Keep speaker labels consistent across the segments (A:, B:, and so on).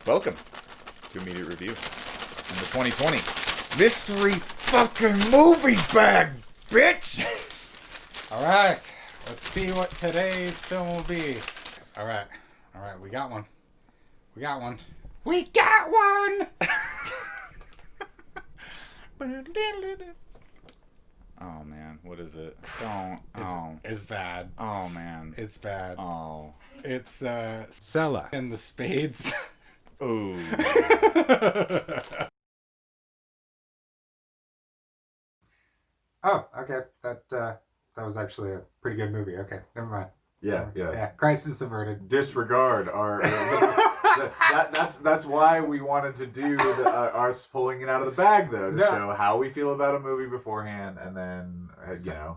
A: Welcome to Immediate Review in the 2020 Mystery fucking Movie Bag, bitch!
B: Alright, let's see what today's film will be. Alright, we got one. We got one.
A: Oh man, what is it? Don't.
B: It's bad.
A: Oh man.
B: It's bad.
A: Oh.
B: It's Selah and the Spades.
A: Ooh.
B: Oh, okay. That was actually a pretty good movie. Okay, never mind.
C: Yeah.
B: Crisis averted.
C: Disregard our. That's why we wanted to do us pulling it out of the bag, though, to show how we feel about a movie beforehand, and then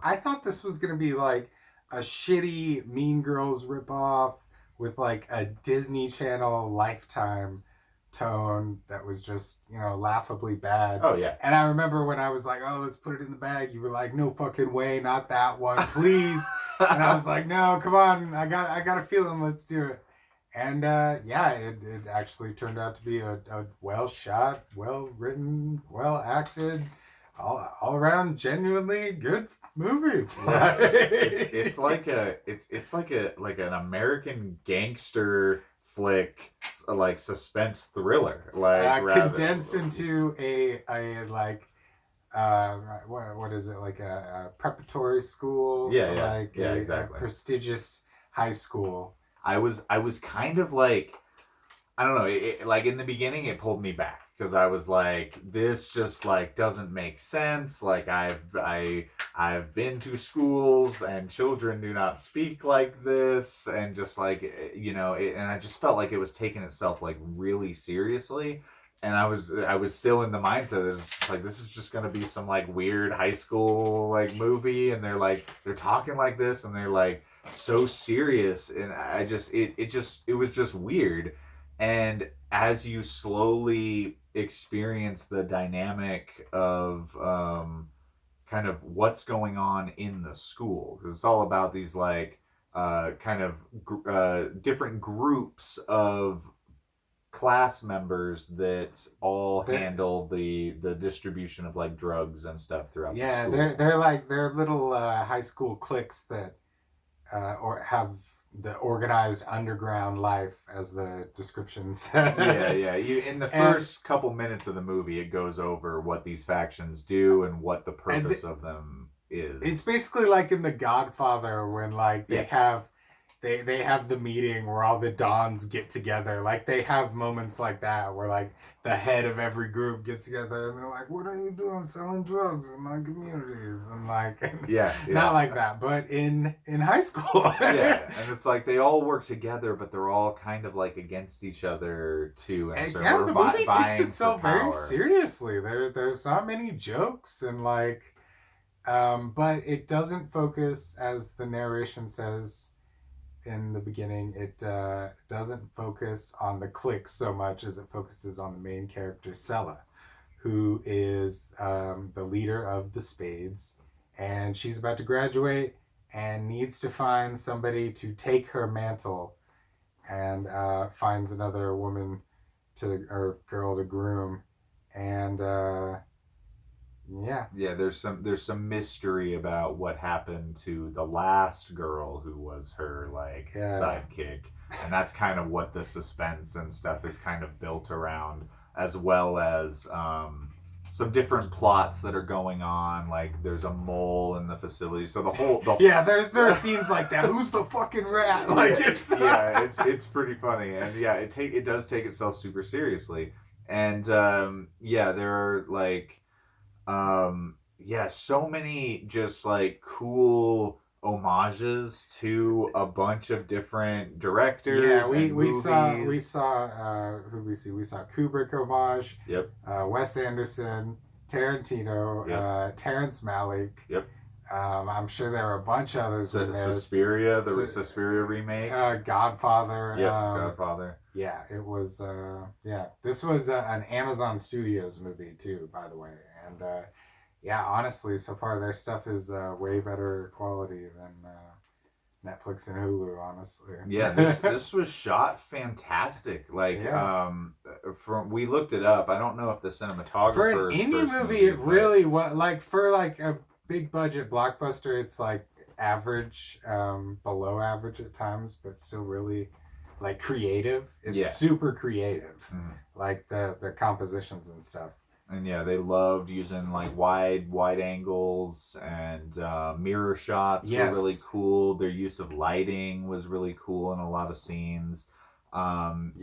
B: I thought this was gonna be like a shitty Mean Girls ripoff with like a Disney Channel Lifetime tone that was just, laughably bad.
C: Oh yeah.
B: And I remember when I was like, "Oh, let's put it in the bag," you were like, "No fucking way, not that one, please." And I was like, "No, come on, I got a feeling, let's do it." And it actually turned out to be a well shot, well written, well acted, all around genuinely good movie.
C: Yeah. it's like an American gangster flick, like suspense thriller,
B: condensed into a what is it, like a preparatory school?
C: Exactly.
B: A prestigious high school.
C: I was kind of like, I don't know, like in the beginning it pulled me back because I was like, this just like doesn't make sense. Like I've been to schools and children do not speak like this, and just like, and I just felt like it was taking itself like really seriously. And I was still in the mindset that it's just like, this is just gonna be some like weird high school like movie, and they're talking like this, and they're like so serious, and it was just weird. And as you slowly experience the dynamic of kind of what's going on in the school, because it's all about these like different groups of class members that all handle the distribution of like drugs and stuff throughout the school.
B: They're little high school cliques that or have the organized underground life, as the description says.
C: Yeah. In the first couple minutes of the movie, it goes over what these factions do and what the purpose of them is.
B: It's basically like in The Godfather when like they have the meeting where all the dons get together. Like they have moments like that where like the head of every group gets together and they're like, "What are you doing selling drugs in my communities?" And like, not like that, but in high school.
C: And it's like they all work together, but they're all kind of like against each other too. And so
B: the movie takes itself very seriously. There's not many jokes and like, but it doesn't focus, as the narration says in the beginning, it doesn't focus on the clique so much as it focuses on the main character, Selah, who is the leader of the Spades, and she's about to graduate and needs to find somebody to take her mantle, and finds another woman or girl to groom, and
C: there's some mystery about what happened to the last girl who was her sidekick, and that's kind of what the suspense and stuff is kind of built around, as well as some different plots that are going on. Like there's a mole in the facility, so
B: there's scenes like that. Who's the fucking rat? Like
C: it's pretty funny, and it does take itself super seriously, and there are like. So many just like cool homages to a bunch of different directors.
B: We saw who we see. We saw Kubrick homage.
C: Yep.
B: Wes Anderson, Tarantino, Terrence Malick.
C: Yep.
B: I'm sure there are a bunch of others.
C: Suspiria, the Suspiria remake.
B: Godfather.
C: Godfather.
B: Yeah, it was. This was an Amazon Studios movie too, by the way, and honestly, so far their stuff is way better quality Netflix and Hulu, honestly.
C: Yeah, this was shot fantastic. Like, from we looked it up. I don't know if the cinematographer
B: for an indie movie, it really was like for like a big budget blockbuster. It's like average, below average at times, but still really like creative. It's super creative, like the compositions and stuff.
C: And yeah, they loved using like wide angles and mirror shots were really cool. Their use of lighting was really cool in a lot of scenes. And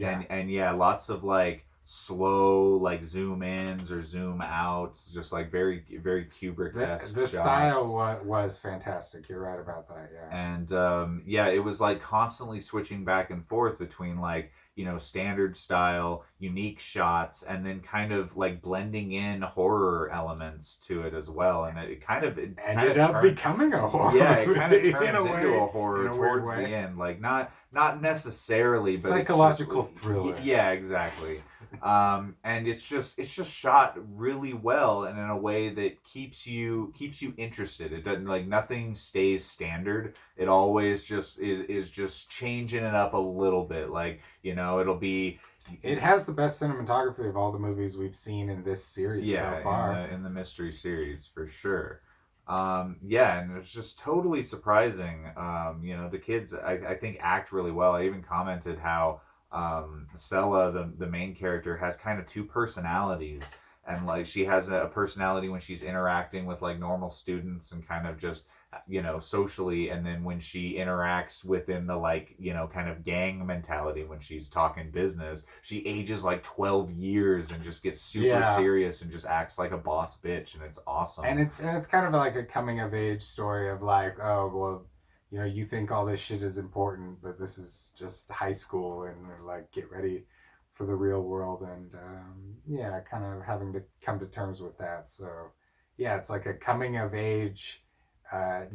C: lots of like slow like zoom ins or zoom outs, just like very Kubrick-esque
B: the
C: shots.
B: style was fantastic. You're right about that.
C: And it was like constantly switching back and forth between like, you know, standard style, unique shots, and then kind of like blending in horror elements to it as well. And it ended up
B: becoming a horror.
C: Yeah, it kind of turns into a horror towards the end. Like not necessarily, but
B: psychological thriller.
C: Yeah, exactly. And it's just shot really well and in a way that keeps you interested. It doesn't, like, nothing stays standard. It always just is just changing it up a little bit. Like, you know, it
B: has the best cinematography of all the movies we've seen in this series so far.
C: In the mystery series for sure. And it's just totally surprising. You know, the kids I think act really well. I even commented how Selah, the main character, has kind of two personalities, and like she has a personality when she's interacting with like normal students and kind of just, you know, socially, and then when she interacts within the, like, you know, kind of gang mentality, when she's talking business, she ages like 12 years and just gets super serious and just acts like a boss bitch, and it's awesome.
B: And it's kind of like a coming of age story of like, oh well, you know, you think all this shit is important, but this is just high school, and like get ready for the real world, and kind of having to come to terms with that. So yeah, it's like a coming of age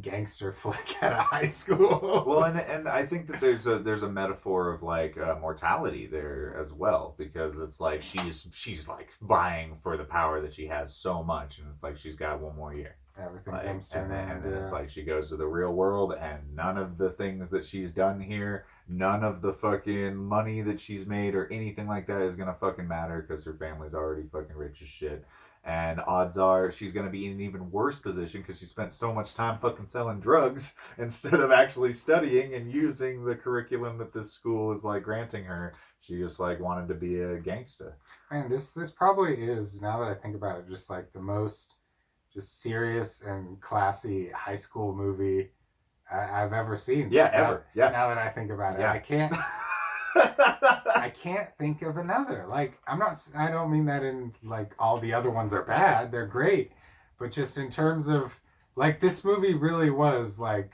B: gangster flick out of high school.
C: Well, and I think that there's a metaphor of like mortality there as well, because it's like she's like vying for the power that she has so much, and it's like she's got one more year.
B: Everything comes to an end.
C: And then it's like she goes to the real world, and none of the things that she's done here, none of the fucking money that she's made or anything like that is gonna fucking matter, because her family's already fucking rich as shit. And odds are she's going to be in an even worse position because she spent so much time fucking selling drugs instead of actually studying and using the curriculum that this school is like granting her. She just like wanted to be a gangsta.
B: Man, this probably is, now that I think about it, just like the most just serious and classy high school movie I've ever seen.
C: Yeah, ever. Yeah.
B: Now that I think about it, I can't think of another. Like, I don't mean that in like all the other ones are bad. They're great. But just in terms of like, this movie really was like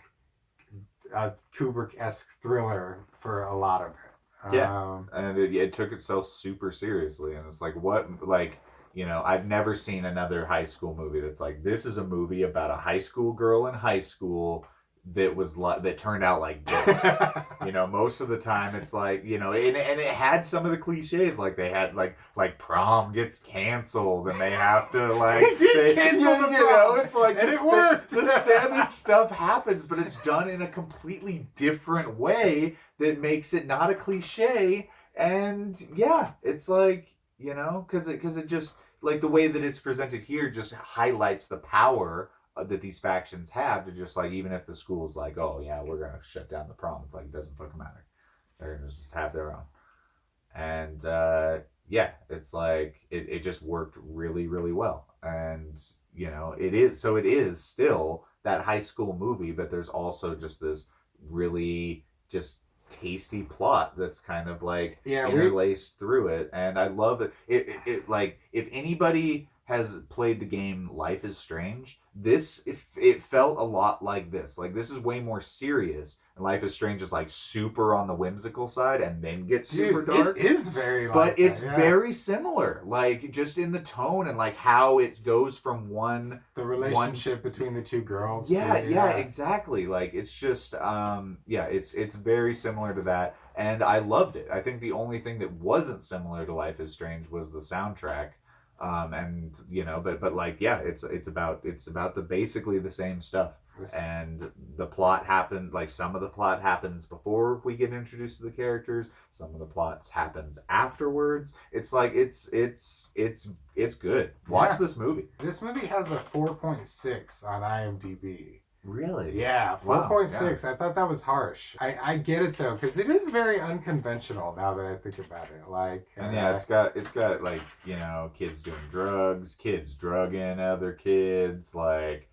B: a Kubrick-esque thriller for a lot of it.
C: Yeah. And it took itself super seriously. And it's like, what, like, you know, I've never seen another high school movie that's like, this is a movie about a high school girl in high school that turned out like this. You know, most of the time it's like, you know, and it had some of the cliches, like they had like prom gets canceled and they have to like
B: cancel the prom.
C: You know, it's like,
B: and it worked.
C: The standard stuff happens, but it's done in a completely different way that makes it not a cliche. And yeah, it's like, you know, because it just, like, the way that it's presented here just highlights the power that these factions have to just, like, even if the school's like, oh yeah, we're gonna shut down the prom, it's like, it doesn't fucking matter, they're gonna just have their own. And it's like it just worked really, really well. And you know, it is still that high school movie, but there's also just this really just tasty plot that's kind of like interlaced through it. And I love it like, if anybody has played the game Life is Strange, it felt a lot like this. Like, this is way more serious, and Life is Strange is like super on the whimsical side and then gets super dark.
B: It is very,
C: but it's very similar, like just in the tone and like how it goes from the relationship
B: between the two girls.
C: Yeah, exactly. Like, it's just it's very similar to that, and I loved it. I think the only thing that wasn't similar to Life is Strange was the soundtrack. And you know, but like, yeah, it's about basically the same stuff. And the plot happened, like some of the plot happens before we get introduced to the characters. Some of the plots happens afterwards. It's like it's good. Watch this movie.
B: This movie has a 4.6 on IMDb.
C: Really?
B: Yeah, 4.6.
C: Wow, yeah.
B: I thought that was harsh. I get it though, because it is very unconventional now that I think about it. Like,
C: and yeah, it's got like, you know, kids doing drugs, kids drugging other kids, like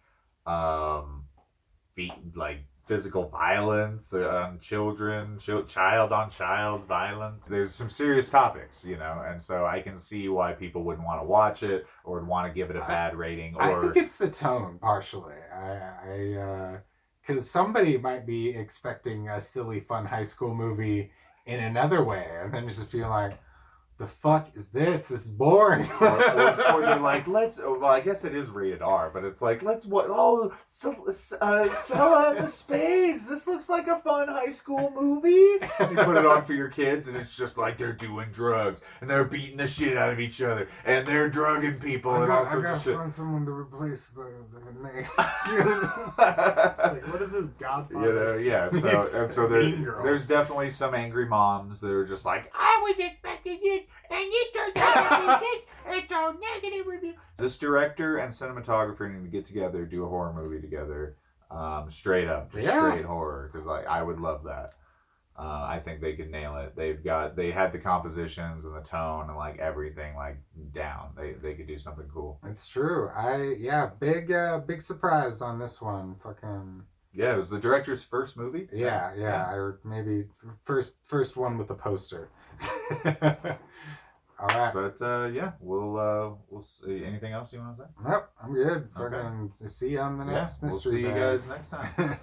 C: physical violence on children, child on child violence. There's some serious topics, you know, and so I can see why people wouldn't want to watch it or would want to give it a bad rating. Or
B: I think it's the tone, partially. Because somebody might be expecting a silly, fun high school movie in another way, and then just being like, the fuck is this? This is boring.
C: or they're like, well, I guess it is rated R, but it's like, Selah and the Spades. This looks like a fun high school movie. And you put it on for your kids, and it's just like they're doing drugs, and they're beating the shit out of each other, and they're drugging people.
B: I
C: all sorts
B: gotta
C: of shit.
B: find someone to replace the name. Like, what is this Godfather?
C: You know, yeah. So there's definitely some angry moms that are just like, I was expecting it, and you turned out it's a negative review. This director and cinematographer need to get together, do a horror movie together, straight up, straight horror, because like I would love that. I think they could nail it. They had the compositions and the tone and like everything like down. They could do something cool.
B: It's true. Big surprise on this one. Fucking.
C: Yeah, it was the director's first movie.
B: Yeah. Or maybe first one with a poster. All right.
C: But we'll see. Anything else you want to say?
B: Nope, I'm good.
C: Okay.
B: Fucking see you on the next mystery.
C: We'll see you guys next time.